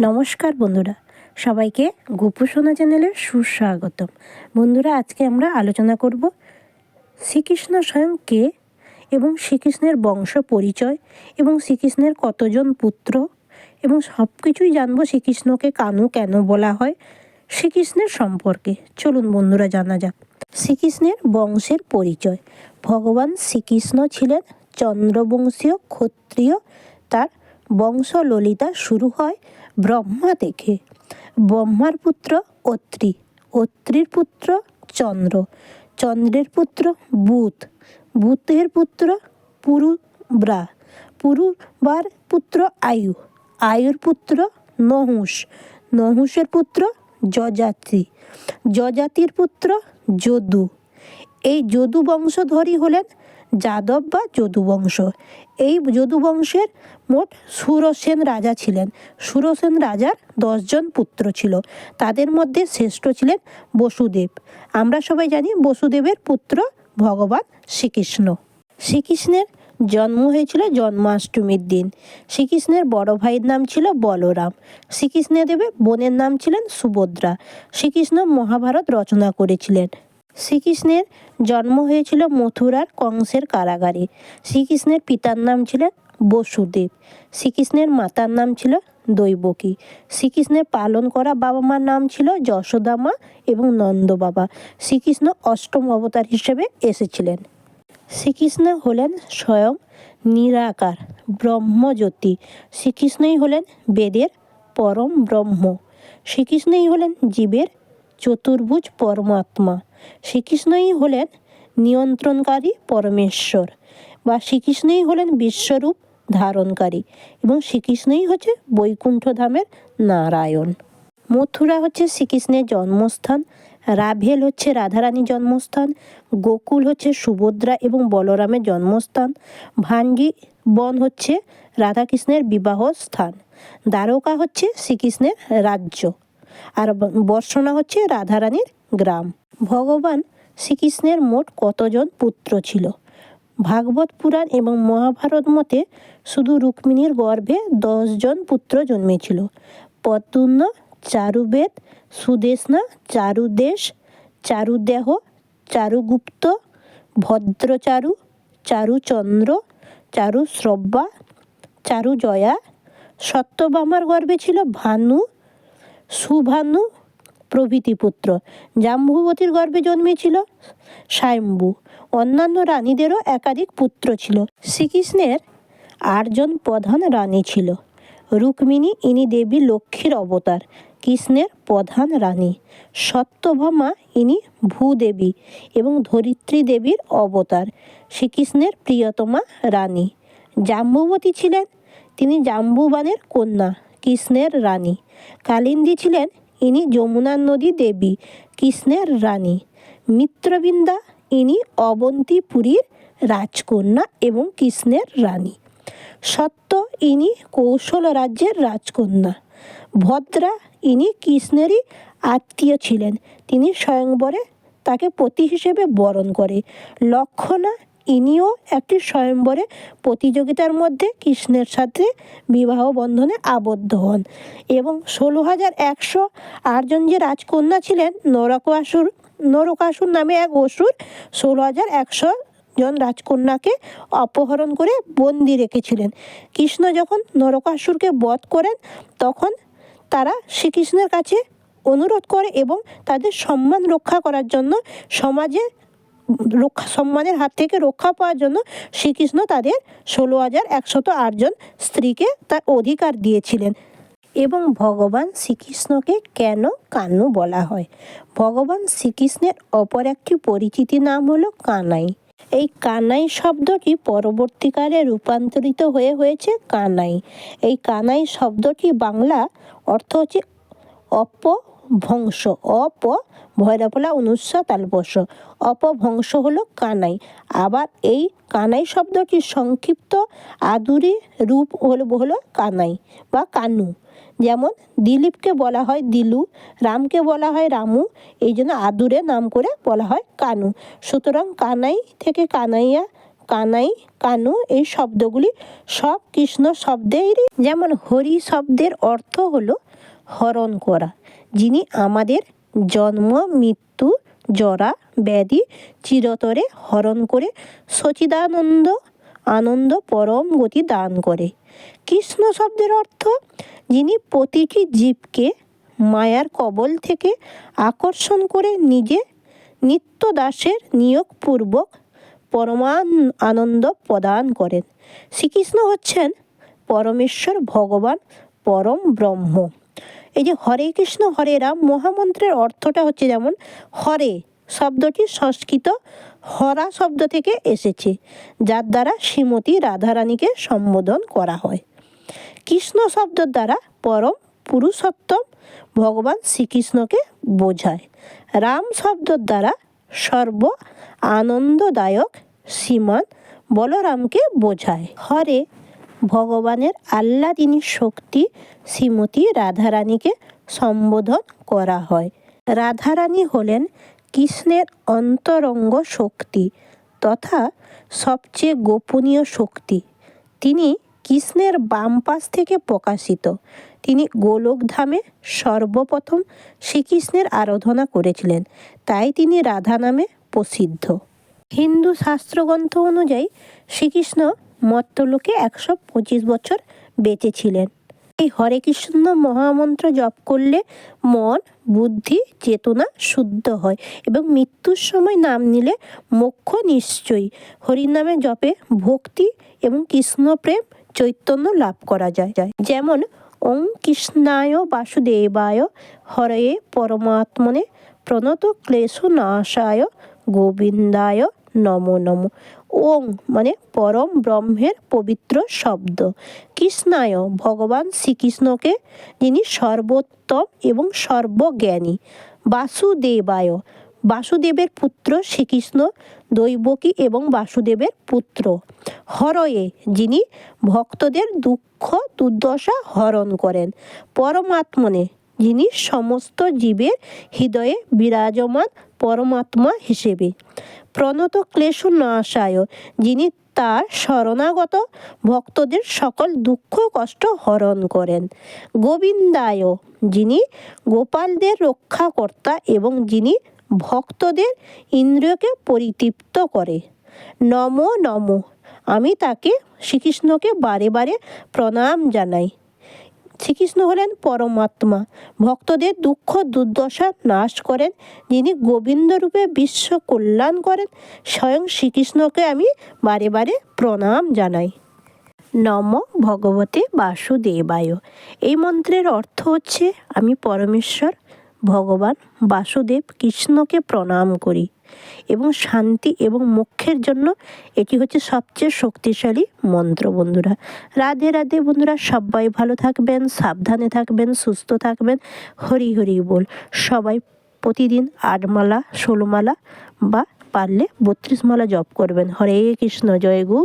নমস্কার বন্ধুরা, সবাইকে গোপু সোনা চ্যানেলে সুস্বাগতম। বন্ধুরা, আজকে আমরা আলোচনা করব শ্রীকৃষ্ণ স্বয়ং কে এবং শ্রীকৃষ্ণের বংশ পরিচয় এবং শ্রীকৃষ্ণের কতজন পুত্র এবং সব কিছুই জানবো। শ্রীকৃষ্ণকে কানু কেন বলা হয়, শ্রীকৃষ্ণের সম্পর্কে চলুন বন্ধুরা জানা যাক। শ্রীকৃষ্ণের বংশের পরিচয়। ভগবান শ্রীকৃষ্ণ ছিলেন চন্দ্রবংশীয় ক্ষত্রিয়। তার বংশ ললিতা শুরু হয় ব্রহ্মা থেকে। ব্রহ্মার পুত্র অত্রি, অত্রির পুত্র চন্দ্র, চন্দ্রের পুত্র বুধ, বুধের পুত্র পুরুব্রা, পুরুবার পুত্র আয়ু, আয়ুর পুত্র নহুষ, নহুষের পুত্র যজাতি, যজাতির পুত্র যদু। এই যদু বংশধরই হলেন যাদব বা যদুবংশ। এই যদুবংশের মোট সুরসেন রাজা ছিলেন। সুরসেন রাজার 10 জন পুত্র ছিল। তাদের মধ্যে শ্রেষ্ঠ ছিলেন বসুদেব। আমরা সবাই জানি বসুদেবের পুত্র ভগবান শ্রীকৃষ্ণ। শ্রীকৃষ্ণের জন্ম হয়েছিল জন্মাষ্টমীর দিন। শ্রীকৃষ্ণের বড় ভাইয়ের নাম ছিল বলরাম। শ্রীকৃষ্ণদেবের বোনের নাম ছিলেন সুভদ্রা। শ্রীকৃষ্ণ মহাভারত রচনা করেছিলেন। শ্রীকৃষ্ণের জন্ম হয়েছিল মথুরার কংসের কারাগারে। শ্রীকৃষ্ণের পিতার নাম ছিলেন বসুদেব। শ্রীকৃষ্ণের মাতার নাম ছিল দৈবকী। শ্রীকৃষ্ণের পালন করা বাবা মার নাম ছিল যশোদা মা এবং নন্দ বাবা। শ্রীকৃষ্ণ অষ্টম অবতার হিসেবে এসেছিলেন। শ্রীকৃষ্ণ হলেন স্বয়ং নিরাকার ব্রহ্মজ্যোতি। শ্রীকৃষ্ণই হলেন বেদের পরম ব্রহ্ম। শ্রীকৃষ্ণই হলেন জীবের চতুর্ভুজ পরমাত্মা। শ্রীকৃষ্ণই হলেন নিয়ন্ত্রণকারী পরমেশ্বর বা শ্রীকৃষ্ণই হলেন বিশ্বরূপ ধারণকারী এবং শ্রীকৃষ্ণই হচ্ছে বৈকুণ্ঠ ধামের নারায়ণ। মথুরা হচ্ছে শ্রীকৃষ্ণের জন্মস্থান। রাভেল হচ্ছে রাধারানীর জন্মস্থান। গোকুল হচ্ছে সুভদ্রা এবং বলরামের জন্মস্থান। ভাঞ্জি বন হচ্ছে রাধাকৃষ্ণের বিবাহ স্থান। দ্বারকা হচ্ছে শ্রীকৃষ্ণের রাজ্য আর বর্ষণা হচ্ছে রাধারানীর গ্রাম। ভগবান শ্রীকৃষ্ণের মোট কতজন পুত্র ছিল? ভাগবত পুরাণ এবং মহাভারত মতে শুধু রুক্মিণীর গর্ভে 10 জন পুত্র জন্মেছিল। পদ্মুম্ন, চারুবেদ, সুদেষ্ণা, চারুদেশ, চারুদেহ, চারুগুপ্ত, ভদ্রচারু, চারুচন্দ্র, চারুশ্রব্বা, চারুজয়া। সত্যভামার গর্ভে ছিল ভানু, সুভানু প্রভৃতি পুত্র। জাম্বুবতীর গর্ভে জন্মেছিল স্বয়ম্ভু। অন্যান্য রানীদেরও একাধিক পুত্র ছিল। শ্রীকৃষ্ণের 8 জন প্রধান রানী ছিল। রুক্মিণী ইনি দেবী লক্ষ্মীর অবতার, কৃষ্ণের প্রধান রানী। সত্যভামা ইনি ভূদেবী এবং ধরিত্রী দেবীর অবতার, শ্রীকৃষ্ণের প্রিয়তমা রানী। জাম্বুবতী ছিলেন তিনি জাম্বুবানের কন্যা, কৃষ্ণের রানী। কালিন্দী ছিলেন ইনি যমুনা নদী দেবী, কৃষ্ণের রানী। মিত্রবিন্দা ইনি অবন্তিপুরীর রাজকন্যা এবং কৃষ্ণের রানী। সত্য ইনি কৌশল রাজ্যের রাজকন্যা। ভদ্রা ইনি কৃষ্ণেরই আত্মীয় ছিলেন, তিনি স্বয়ংবরে তাকে পতি হিসেবে বরণ করে। লক্ষণা ইনিও একটি স্বয়ংবরে প্রতিযোগিতার মধ্যে কৃষ্ণের সাথে বিবাহ বন্ধনে আবদ্ধ হন এবং 16,108 জন যে রাজকন্যা ছিলেন, নরকাসুর নামে এক অসুর 16,100 জন রাজকন্যাকে অপহরণ করে বন্দি রেখেছিলেন। কৃষ্ণ যখন নরকাসুরকে বধ করেন তখন তারা শ্রীকৃষ্ণের কাছে অনুরোধ করে এবং তাদের সম্মান রক্ষা করার জন্য সম্মানের হাত থেকে রক্ষা পাওয়ার জন্য শ্রীকৃষ্ণ তাদের 16,108 জন স্ত্রীকে তার অধিকার দিয়েছিলেন। এবং ভগবান শ্রীকৃষ্ণকে কেন কানু বলা হয়? ভগবান শ্রীকৃষ্ণের অপর একটি পরিচিতি নাম হলো কানাই। এই কানাই শব্দটি পরবর্তীকালে রূপান্তরিত হয়েছে কানাই। এই কানাই শব্দটি বাংলা অর্থ হচ্ছে অপভ্রংশ। ভৈরবলা অনুস্বার তালব্য। অপভ্রংশ হলো কানাই। আবার এই কানাই শব্দটির সংক্ষিপ্ত আদুরি রূপ হলো কানাই বা কানু। যেমন দিলীপকে বলা হয় দিলু, রামকে বলা হয় রামু, এই জন্য আদুরে নাম করে বলা হয় কানু। সুতরাং কানাই থেকে কানাইয়া, কানাই, কানু এই শব্দগুলি সব কৃষ্ণ শব্দেরই। যেমন হরি শব্দের অর্থ হলো হরণ করা, যিনি আমাদের জন্ম, মৃত্যু, জরা, ব্যাধি চিরতরে হরণ করে সচিদানন্দ, আনন্দ, পরম গতি দান করে। কৃষ্ণ শব্দের অর্থ যিনি প্রতিটি জীবকে মায়ার কবল থেকে আকর্ষণ করে নিজে নিত্য দাসের নিয়োগপূর্বক পরমান আনন্দ প্রদান করেন। শ্রীকৃষ্ণ হচ্ছেন পরমেশ্বর, ভগবান, পরম ব্রহ্ম। এই যে হরে কৃষ্ণ হরে রাম মহামন্ত্রের অর্থটা হচ্ছে, যেমন হরে শব্দটি সংস্কৃত হরা শব্দ থেকে এসেছে, যার দ্বারা শ্রীমতী রাধারানীকে সম্বোধন করা হয়। কৃষ্ণ শব্দের দ্বারা পরম পুরুষোত্তম ভগবান শ্রীকৃষ্ণকে বোঝায়। রাম শব্দের দ্বারা সর্ব আনন্দদায়ক শ্রীমান বলরামকে বোঝায়। হরে ভগবানের আহ্লাদিনী শক্তি শ্রীমতী রাধারানীকে সম্বোধন করা হয়। রাধারানী হলেন কৃষ্ণের অন্তরঙ্গ শক্তি তথা সবচেয়ে গোপনীয় শক্তি। তিনি কৃষ্ণের বাম পাশ থেকে প্রকাশিত। তিনি গোলকধামে সর্বপ্রথম শ্রীকৃষ্ণের আরাধনা করেছিলেন, তাই তিনি রাধা নামে প্রসিদ্ধ। হিন্দু শাস্ত্রগ্রন্থ অনুযায়ী শ্রীকৃষ্ণ মর্ত্যলোকে 125 বছর বেঁচেছিলেন। এই হরে কৃষ্ণ মহামন্ত্র জপ করলে মন, বুদ্ধি, চেতনা শুদ্ধ হয় এবং মৃত্যুর সময় নাম নিলে মোক্ষ নিশ্চয়ই। হরিনামে জপে ভক্তি এবং কৃষ্ণপ্রেম চৈতন্য লাভ করা যায়। যেমন ওং কৃষ্ণায় বাসুদেবায় হরয়ে পরমাত্মনে প্রণত ক্লেশনাশায় গোবিন্দায় নমো নমো। ওং মানে পরম ব্রহ্মের পবিত্র শব্দ। কৃষ্ণায় ভগবান শ্রীকৃষ্ণকে, যিনি সর্বোত্তম এবং সর্বজ্ঞানী। বাসুদেবায় বাসুদেবের পুত্র শ্রীকৃষ্ণ দৈবকী এবং বাসুদেবের পুত্র। হরয়ে যিনি ভক্তদের দুঃখ দুর্দশা হরণ করেন। পরমাত্মনে যিনি সমস্ত জীবের হৃদয়ে বিরাজমান পরমাত্মা হিসেবে। প্রণত ক্লেশনাশায় যিনি তার শরণাগত ভক্তদের সকল দুঃখ কষ্ট হরণ করেন। গোবিন্দায় যিনি গোপালদের রক্ষাকর্তা এবং যিনি ভক্তদের ইন্দ্রিয়কে পরিতৃপ্ত করে। নমো নমো আমি তাকে শ্রীকৃষ্ণকে বারে বারে প্রণাম জানাই। শ্রীকৃষ্ণ হলেন পরমাত্মা, ভক্তদের দুঃখ দুর্দশা নাশ করেন, যিনি গোবিন্দ রূপে বিশ্ব কল্যাণ করেন। স্বয়ং শ্রীকৃষ্ণকে আমি বারে বারে প্রণাম জানাই। নম ভগবতে বাসুদেবায় এই মন্ত্রের অর্থ হচ্ছে, আমি পরমেশ্বর ভগবান বাসুদেব কৃষ্ণকে প্রণাম করি এবং শান্তি এবং মোক্ষের জন্য এটি হচ্ছে সবচেয়ে শক্তিশালী মন্ত্র। বন্ধুরা রাধে রাধে। বন্ধুরা সবাই ভালো থাকবেন, সাবধানে থাকবেন, সুস্থ থাকবেন। হরি হরি বল। সবাই প্রতিদিন 8 মালা 16 মালা বা পারলে 32 মালা জপ করবেন। হরে কৃষ্ণ। জয় গৌর।